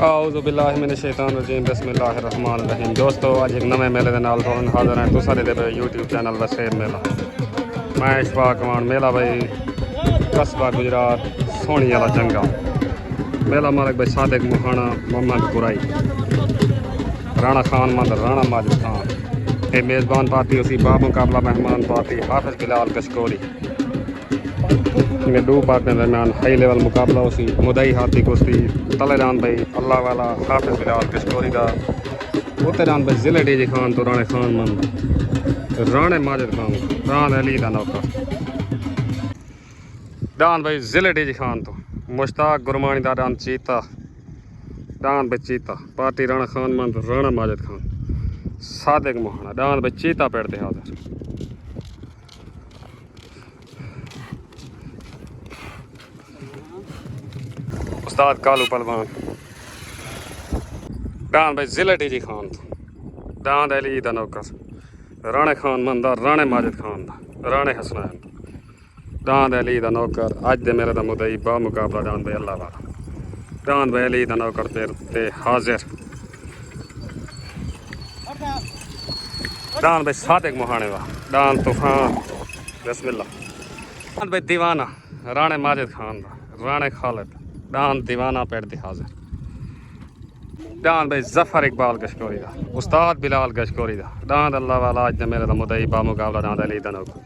ਆਊਜ਼ੁ ਬਿੱਲਾਹਿ ਮਿਨਸ਼ ਸ਼ੈਤਾਨ ਰਜੀਮ ਬਿਸਮਿल्लाहिर रहमान रहीम। दोस्तों अज एक नवे मेले के नाल तुहानू हाज़िर हैं। तुसा दे यूट्यूब चैनल वसेब मेला। मैं इशफाक अमान मेला भाई कस्बा गुजरात सोहनी वाला जंगा मेला मालिक भाई सादिक मुहाना मोहम्मद कुराई राणा खान मंद राणा माजिद खान ते मेज़बान पार्टी उसी बामुकाबला मेहमान पार्टी हाफिज बिलाल कशकोरी। इन्हें दो पार्टियों के दरमियान हाई लेवल मुकाबला उसी मुदई हाथी कुश्ती तलेरान भाई अल्लाह वाला हाफिज बिलाल कशकोरी का उत्तरान भाई जिले डी जी खान तो राणे खान मंद राणे माजिद खान रान अली का नौकर डान भाई जिले डी जी खान तो मुश्ताक गुरमानी का डान चीता डान भाई चीता पार्टी राणा खान मंद राणा माजिद खान सादिक मोहाना डान भाई चीता पेड़ते हाजिर उस्ताद कालू पहलवान डान भाई जिले डी जी खान डान अली दा नौकर राणे खान मंदा राणे माजिद खान दा राणे हसनैन डान अली दा नौकर अज दे मेरे दा मुदई बा मुकाबला डान भाई अल्लाह वाला डान भाई अली दा नौकर ते हाजिर डान भाई सादिक मोहाने दा डान तूफान बिस्मिल्लाह डान भाई दीवाना राणे माजिद खान दा राणे खालिद डान दीवाना पेड़ दे हाजिर डान भाई जफर इकबाल कशकोरी दा उस्ताद बिलाल कशकोरी दा डान अल्लाह वाला अज मेरे दा मुदई बा मुकाबला डान अली दा नौकर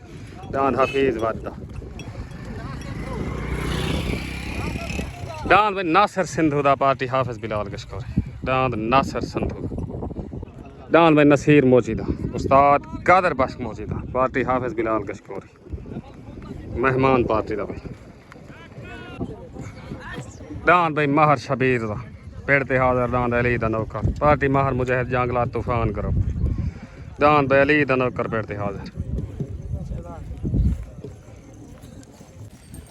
डान हफीज वद डान भाई नासिर सिंधु दा पार्टी हाफिज बिलाल कशकोरी डान नासिर सिंधु डान भाई नसीर मोची दा उस्ताद कादर बख्श मोची दा पार्टी हाफिज बिलाल कशकोरी मेहमान पार्टी दा भाई डान भाई महर शबीर दा पेड़ ते हाजिर डान अली दा नौकर पार्टी महर मुजाहिद जंगला तूफान करो डान भाई अली दा नौकर पेड़ ते हाजिर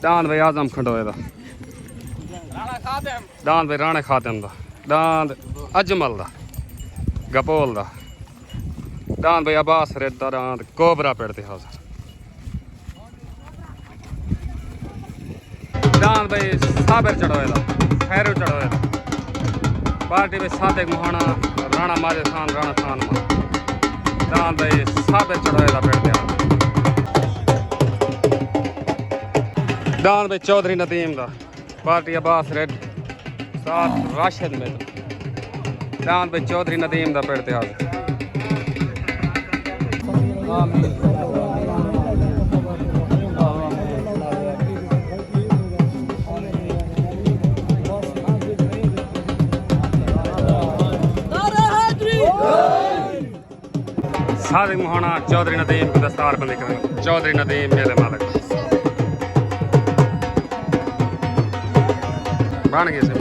डान भाई आजम खंडोए दा डान भाई राणे खातिम दा डान अजमल दा गपोल दा डान भाई अब्बास रेड दा डान कोबरा पेड़ ते हाजिर डान भाई साबिर चढ़ोए दा खैरू चढ़ोए दा पार्टी में सादिक मोहाना राणा माजिद खान राणा खान डान भाई साबिर चढ़ोए दा पेड़ ते डान भाई चौधरी नदीम दा पार्टी अब्बास रेड साथ राशिद में डान भाई चौधरी नदीम दा पेड़ ते हाजिर सादिक मोहाना चौधरी नदीम को दस्तार बंदी करें चौधरी नदीम मेरे मालिक बन गए से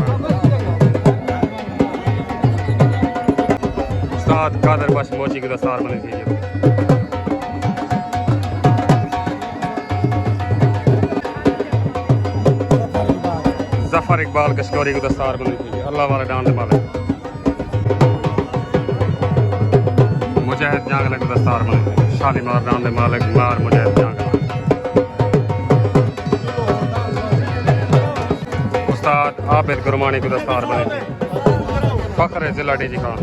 उस्ताद कादर बख्श मोची की दस्तार बंदी थी जफर इकबाल कशकोरी को दस्तार बंदी थी अल्लाह वाले डान दे मालिक मुजाहिद जांगले को दस्तार बने शालीमार डान दे मालिक मार मुजाहिद जांगला उस्ताद आबिद गुरमानी को दस्तार बने फखर जिला डी जी खान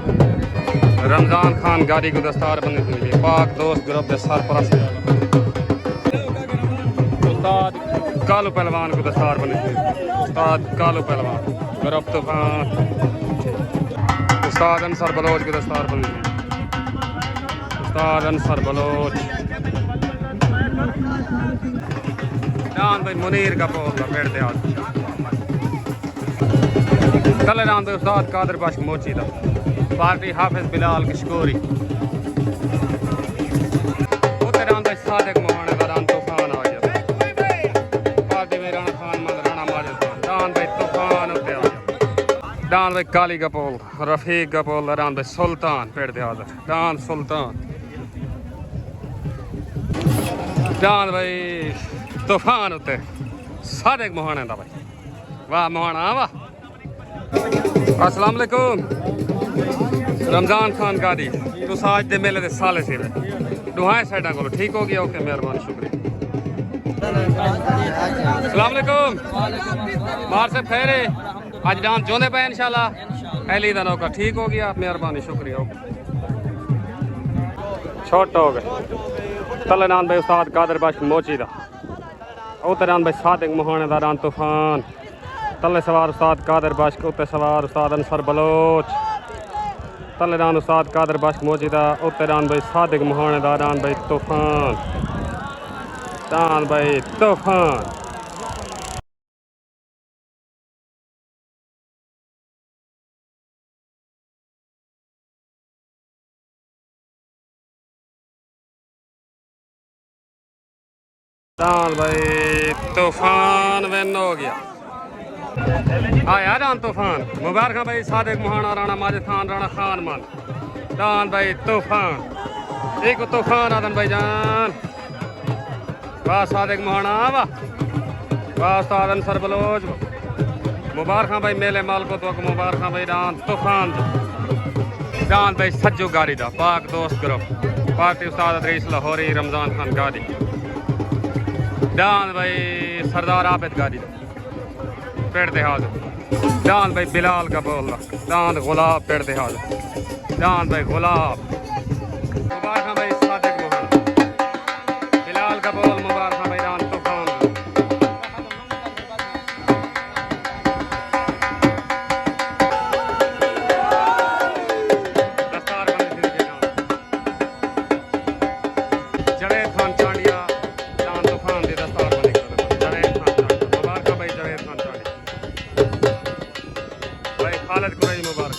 रमजान खान गाड़ी को दस्तार बने थी पाक दोस्त ग्रुप के सरपरस्त उस्ताद कालू पहलवान को दस्तार बने थी उस्ताद कालू पहलवान ग्रुप तूफान उस्ताद अंसर बलोच को दस्तार बने थी उस्ताद अंसर बलोच डान भाई मुनीर का पोल का पेड़ ते तले डान भाई उस्ताद कादर बख्श मोची दा पार्टी हाफिज बिलाल कशकोरी उत्ते डान भाई सादिक मोहाने दा डान तूफान आ गया पार्टी में राणा खान मंद राणा माजिद खान डान भाई तूफान उत्ते आ गया डान भाई काली का पोल रफीक का पोल डान भाई सुल्तान पेड़ ते हाजिर डान सुल्तान डान भाई तूफान उत्ते सादिक मोहाने दा भाई वाह मोहाना वाह अस्सलाम वालेकुम रमजान खान गाड़ी तो आज दे मेले दे साले से दुआएं साइडा को ठीक हो गया ओके मेहरबानी शुक्रिया अस्सलाम वालेकुम मार से खैर है आज डांस जोंदे पे इंशाल्लाह एली का नौका ठीक हो गया, मेहरबानी शुक्रिया। छोट हो गए तले नान भाई उस्ताद कादर बख्श मोची दा, उत्ते नान भाई सादिक मोहाने दा रान तूफान, तले सवार उस्ताद कादर बख्श, उत्ते सवार उस्ताद अंसर बलोच, तले रान उस्ताद कादर बख्श मोची दा, उत्ते रान भाई सादिक मोहाने दा रान भाई तूफान, रान भाई तूफान। दान भाई तूफान विन हो गया। आया दान तूफान, मुबारक भाई सादिक मोहाना राणा माजिद खान राणा खान मान, दान भाई तूफान, एक तूफान आदन भाई जान, वाह सादिक मोहाना, वाह वाह उस्ताद अंसर बलोच, मुबारक भाई मेले माल को तो मुबारक भाई दान तूफान, दान भाई सज्जू गाड़ी दा पाक दोस्त ग्रुप पार्टी उस्ताद अदरीस लाहौरी रमजान खान गाड़ी, दान भाई सरदार आबिद गाड़ी पेड़ देहाज, दान भाई बिलाल का बोल रहा, दान गुलाब पेड़ देहाज, दान भाई गुलाब, मुबारक भाई सादिक मोहन, बिलाल का बोल, मुबारक भाई दान तूफान, दस्तार बंदी थी जवेद खान चांडिया, दान तूफान दी दस्तार बंदी कर जवेद खान चांडिया, मुबारक भाई जवेद खान चांडिया, भाई खालिद कुरैशी मुबारक।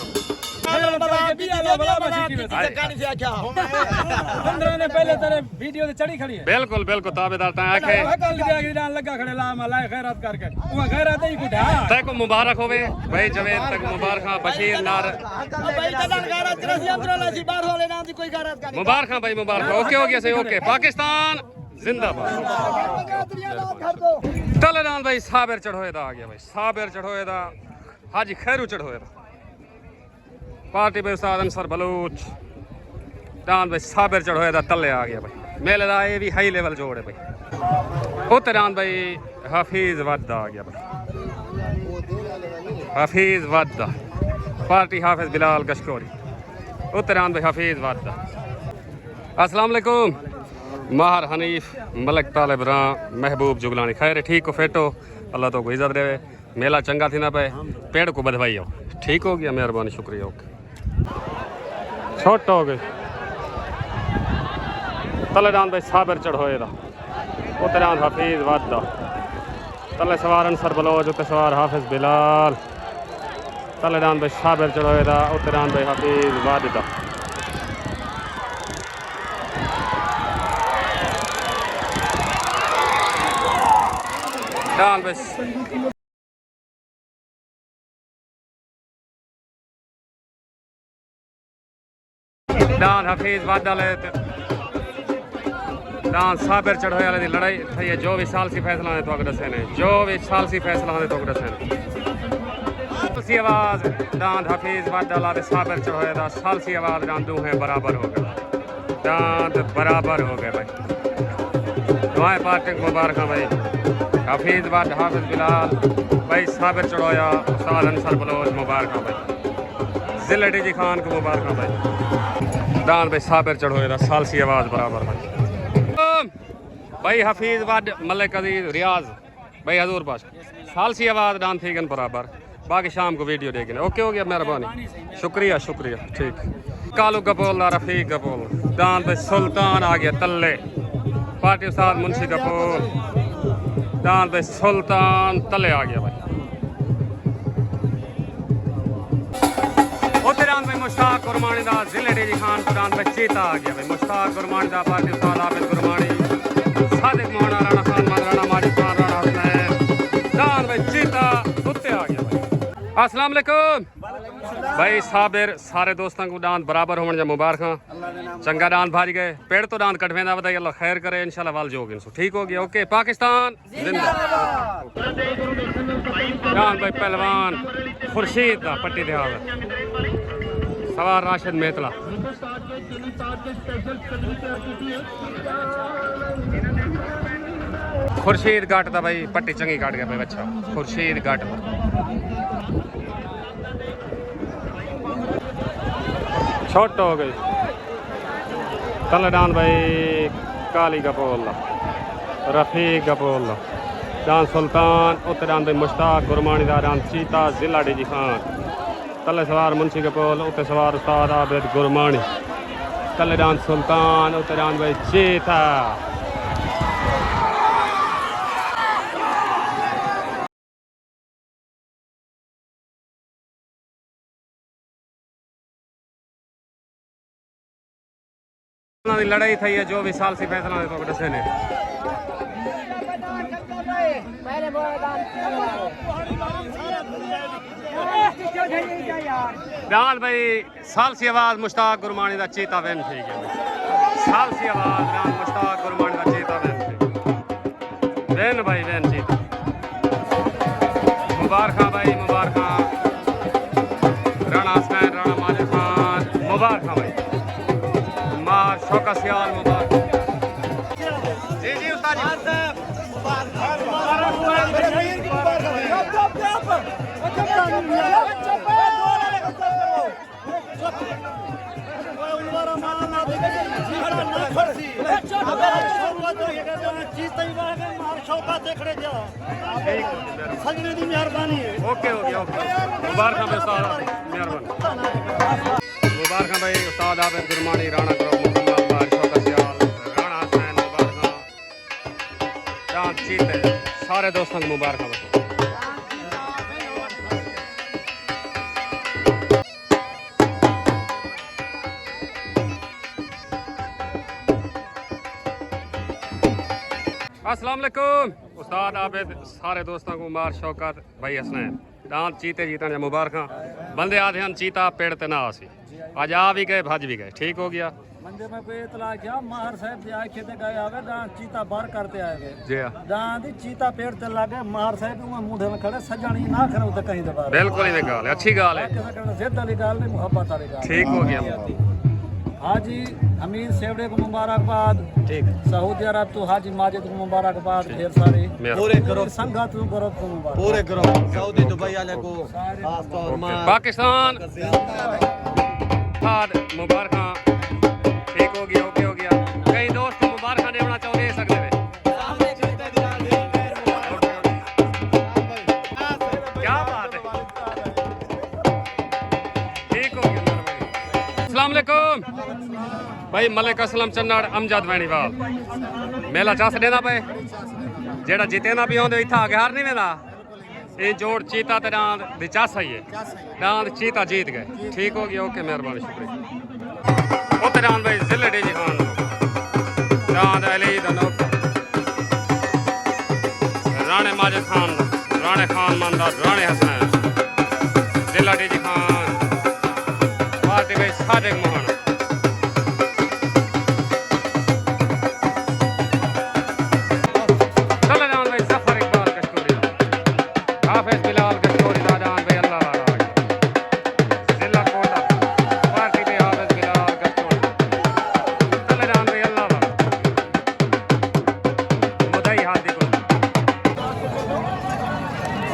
पहले तेरे वीडियो से चढ़ी खड़ी है। बिल्कुल बिल्कुल ताबेदार ता आखे लगा खड़े ला मलाई खैरत करके वो खैरत ही कुछ है। तय को मुबारक होवे भाई जवेद तक मुबारक बशीर नार मुबारक भाई मुबारक ओके हो गया सही ओके। पाकिस्तान जिंदाबाद। तलेदान भाई साबिर चढ़ोए दा आ गया भाई साबिर चढ़ोए दा हाजी खैरू चढ़ोए दा पार्टी भाई उस्ताद अंसर बलूच दान भाई साबिर चढ़ोए दा तले आ गया भाई मेले दा ये भी हाई लेवल जोड़ है भाई। उत्तरान भाई हफीज वद्दा आ गया भाई हफीज वद्दा पार्टी हाफिज बिलाल कशकोरी उत्तरान भाई हफीज वद्दा। अस्सलाम वालेकुम माहर हनीफ मलिक तालिब रां महबूब जुगलानी खैर ठीक हो फिट हो अल्लाह तो को इज्जत रहे मेला चंगा थी ना पे पेड़ को बधवाई हो ठीक हो गया मेहरबानी शुक्रिया ओके। छोट हो गए तलेदान भाई साबिर चढ़ोए दा उत्तरान हफीज वद्दा तले सवार अंसर बलोच उत्ते सवार हाफिज बिलाल तलेदान भाई साबिर चढ़ोए दा उत्तरान भाई हफीज वद्दा। दान बस दान हफीज वद्दा ले दान साबिर चढ़ोए वाले दी लड़ाई थई है जो भी सालसी फैसला ने तो अगर दसे ने जो भी सालसी फैसला ने तो अगर दसे ने सालसी आवाज दान हफीज वद्दा ला दे साबिर चढ़ोए दा सालसी आवाज दान दू है बराबर हो गए दांत बराबर हो गए भाई दुआएं पार्टी मुबारक भाई हफीज वद्दा हाफिज बिलाल भाई साबिर चढ़ोया उस्ताद अंसर बलोच मुबारक भाई जिले डी जी खान को मुबारक भाई दान भाई साबिर चढ़ोए दा सालसी आवाज बराबर भाई भाई हफीज वद मलिक अजीज रियाज भाई हजूर पास सालसी आवाज दान थी गन बराबर बाकी शाम को वीडियो देखें ओके हो गया मेहरबानी शुक्रिया शुक्रिया ठीक। कालू कपूर रफीक कपूर दान भाई सुल्तान आ गया तल्ले पार्टी उस्ताद मुंशी कपूर दान भाई सुल्तान तले आ गया भाई दान भाई मुश्ताक गुरमानी दा जिले डी जी खान दान भाई चीता आ गया भाई मुश्ताक गुरमानी दा पार्टी उस्ताद आबिद गुरमानी सादिक मोहना राणा खान राणा माजिद खान राणा हुसैन दान भाई चीता उत्ते आ गया भाई। अस्सलाम वालेकुम भाई साबिर सारे दोस्तों को दान बराबर होने जा मुबारक चंगा दान भारी गए पेड़ तो दान कटवेंदा बताइए अल्लाह खैर करे इंशाल्लाह वाल जोग इनसो ठीक हो गया ओके। पाकिस्तान जिंदाबाद। दान भाई पहलवान खुर्शीद दा पट्टी देहाव सवार राशिद मेतला खुर्शीद घाट दा भाई पट्टी चंगी काट गया भाई अच्छा खुर्शीद घाट छोट हो गई तलडान भाई काली गपोल रफीक गपोल डान सुल्तान उत्तरान भाई मुश्ताक गुरमानी दारान चीता जिला डीजी खान तले सवार मुंशी गपोल उत्ते सवार उस्ताद आबिद गुरमानी तलडान सुल्तान उत्तरान भाई चीता लड़ाई थी है जो भी साल से फैसला है तो दसे ने दान भाई साल सी आवाज मुश्ताक गुरमानी दा चीता वैन थी गया साल सी आवाज दान मुश्ताक गुरमानी दा चीता वैन थी वैन भाई वैन चीता मुबारक भाई मुबारक राणा हसनैन राणा माजिद खान मुबारक भाई शौका सियाल मुबारक जी जी उस्ताद ओके ओके ओके मुबारक भाई उस्ताद मेहरबानी मुबारक भाई उस्ताद आबिद गुरमानी राणा करो चीते सारे दोस्तों को मुबारक अस्सलाम वालेकुम उस्ताद आबिद सारे दोस्तों को मुबारक शौकत भाई हसनैन दांत चीते जीतने मुबारक बंदे आधे हैं चीता पेड़ ते ना आसी आज आ भी गए भज भी गए ठीक हो गया मंदिर में कोई इतला किया माहर साहब जाए खेते गए आवे दान चीता बाहर करते आए जी दान दी चीता पेड़ ते लागे माहर साहब उमा मुंडे में खड़े सजानी ना करे उधर कहीं दबा बिल्कुल ही गाल है अच्छी गाल है जिद वाली गाल नहीं मोहब्बत वाली गाल ठीक हो गया हाजी अमीर सेवड़े को मुबारकबाद ठीक सऊदी अरब तो हाजी माजिद को मुबारकबाद ढेर सारे पूरे करो संगत को मुबारक पूरे करो सऊदी दुबई वाले को खास तौर में पाकिस्तान मुबारक ठीक हो गया ओके हो गया कई दोस्त मुबारक देना चाहते सकते हैं क्या बात है ठीक हो गया अस्सलाम वालेकुम भाई मलिक असलम चन्नाड़ अमजद वैणीवाल मेला चस देना पे जेड़ा जीते ना भी आंदे इत्थे आगे हार नहीं वेंदा ये जोड़ चीता ते डांद दी चस आई है डांद चीता जीत गए ठीक हो गया ओके मेहरबानी शुक्रिया उत्ते डांद भाई जिले डीजी खान डांद अली दा नौकर राणे माजिद खान राणे खान मानदार राणे हसनैन जिला डीजी खान पार्टी भाई सादिक मोहन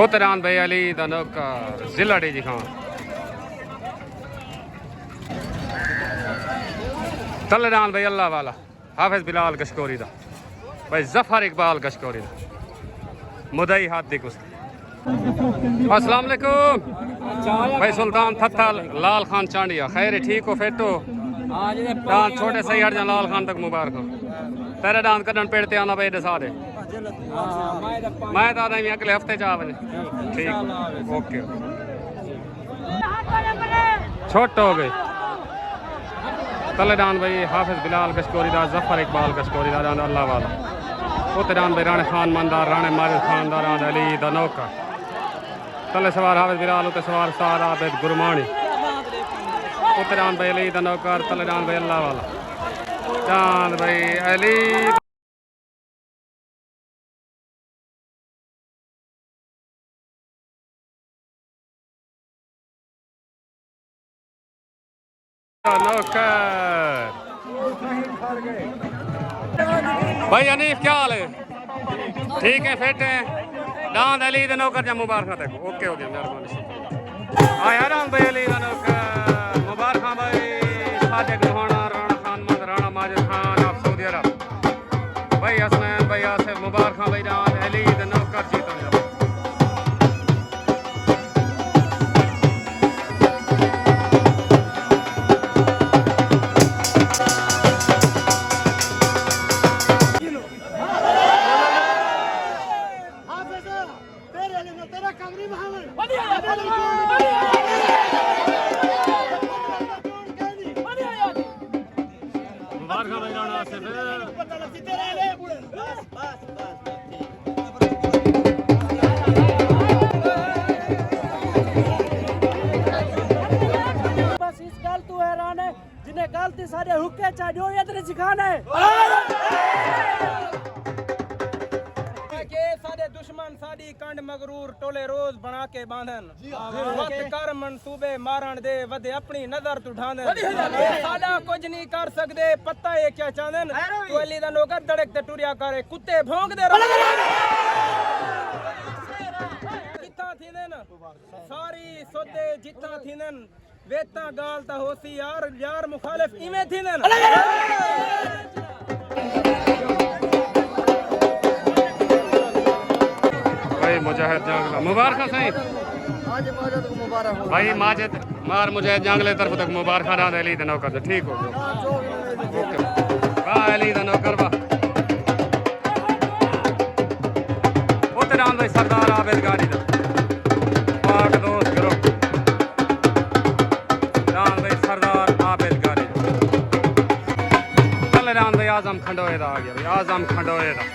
उत्तरान भाई अली दा नौकर जिला डीजी खान तलरान भाई अल्लाह वाला हाफिज बिलाल गशकोरी दा भाई जफर इकबाल गशकोरी दा मुदई हाथ दी कुछ अस्सलाम वालेकुम भाई सुल्तान थत्थल लाल खान चांडिया खैर ठीक हो फेटो डांस छोटे सही हट जा लाल खान तक मुबारक हो तेरे डांस कदन पेड़ ते आना भाई दसा दे मैं तो आता अगले हफ्ते चा बजे ठीक ओके छोट हो गई तलेडान भाई हाफिज बिलाल गशकोरी दा जफर इकबाल गशकोरी दा अल्लाह वाला उत्तरान भाई राणे खान मंदार राणे माजिद खान दा अली दा नौकर तले सवार हाफिज बिलाल उत्ते सवार उस्ताद आबिद गुरमानी उत्तरान भाई अली दा नौकर तलेडान भाई अल्लाह वाला चांद भाई अली नौकर भाई अनीफ क्या हाल है ठीक है फिट है डांद अली दा नौकर जा मुबारक देखो ओके हो गया मेहरबानी आया डांद भाई अली दा नौकर मुबारक भाई साडे हुक्के चाडो इधर सिखाने के साडे दुश्मन साडी कंड मगरूर टोले रोज बना के बांधन वक्त कर मंसूबे मारण दे वदे अपनी नजर तुठांदन साडा कुछ नहीं कर सकदे पता है क्या चांदन तू अली दा नौकर धड़क ते टुरिया करे कुत्ते भौंकदे रहो किथा थींदन सारी सोदे जिथा थींदन वेता गाल ता होसी यार यार मुखालिफ इमे थींदन भाई मुजाहिद जांगला मुबारक साईं आज माजद को मुबारक हो भाई माजिद मार मुजाहिद जांगले तरफ तक मुबारक ना अली दा नौकर तो ठीक हो गयो ओके वाह अली दा नौकर वाह उतराम भाई सरदार आबिद गाड़ी दा पाक दोस्त गिरो राम भाई सरदार आबिद गाड़ी कल राम भाई आजम खंडोए दा आ गया भाई आजम खंडोए दा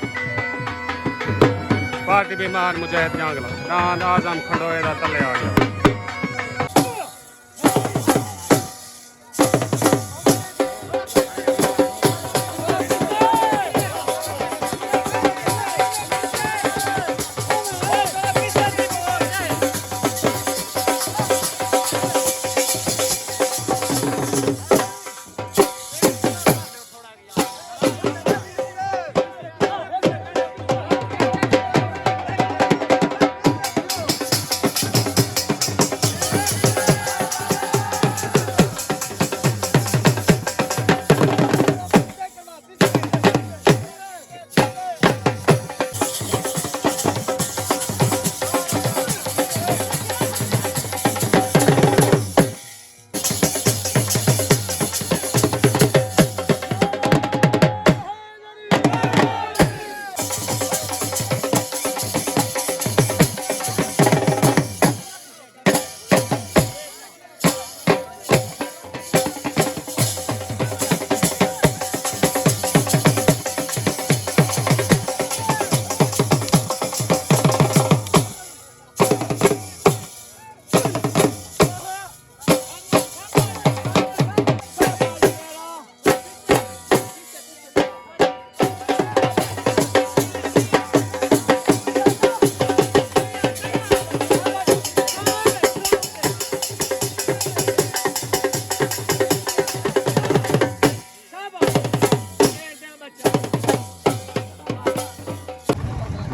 पार्टी बीमार मुजाहिद जांगला रान आजम खंडोए दा तले आ गया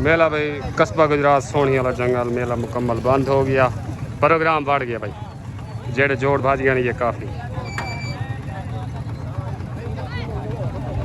मेला भाई कस्बा गुजरात सोनी वाला जंगल मेला मुकम्मल बंद हो गया प्रोग्राम बढ़ गया भाई जेड़े जोड़ भाजियां नहीं ये काफ़ी